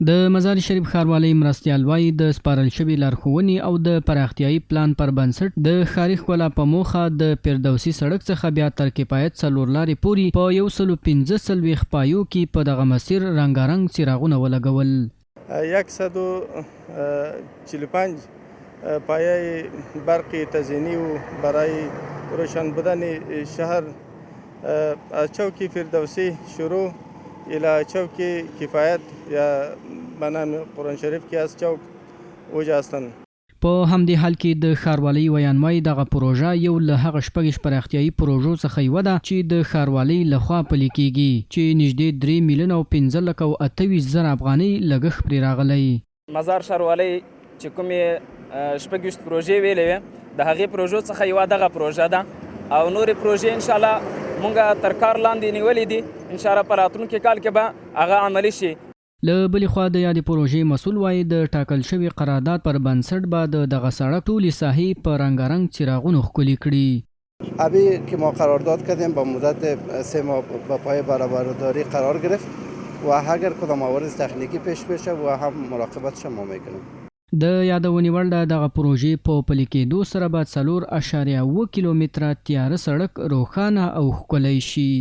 د مزار شریف ښاروالۍ مرستیال وایي د سپارل شوي لارښوونې او د پراختیایي پلان پر بنسټ د ښاري ښکلا په موخه د فردوسي سړک څخه بیا تر کفایت 4 لارې پورې په 145 پایو کې په دغه مسیر رنګارنګ څراغونه ولګول. 145 پایه برقی تزئینی و برای روشن بودن شهر از چوک فردوسی شروع الى چوک کفایت یا به نام قرآن شریف کې از چوک اوج هستند. په همدې حال کې د ښاروالۍ ویان وایي دغه پروژه یو له هغه شپږ پراختیایي پروژو څخه یوه ده چې د ښاروالۍ لخوا پلي کیږي چې نږدې 3 میلیونه او 15 زره افغانۍ لګښت پرې راغلی. مزار ښاروالۍ چې کومې شپږ پروژې ویلې وې د هغې پروژو څخه یوه دغه پروژه ده او نورې پروژې انشاءالله مونږ تر کار لاندې نیولې دي انشاءالله په راتلونکي کال کې به هغه عملي شي. له بلې خوا د یادې پروژې مسؤل وایي د ټاکل شوي قرارداد پر بنسټ به دغه سړک ټولې ساحې په رنګارنګ څراغونو ښکلي کړي. ابھی که ما قرارداد کردیم با مدت 3 ماه با پای برابرداری قرار گرفت و اگر کدام موارد تکنیکی پیش بشه و هم مراقبتش ما میکنیم. د یادونې وړ ده دغه پروژې په پلي کېدو سره به 4.7 کیلومتره تیاره سړک روښانه او ښکلی شي.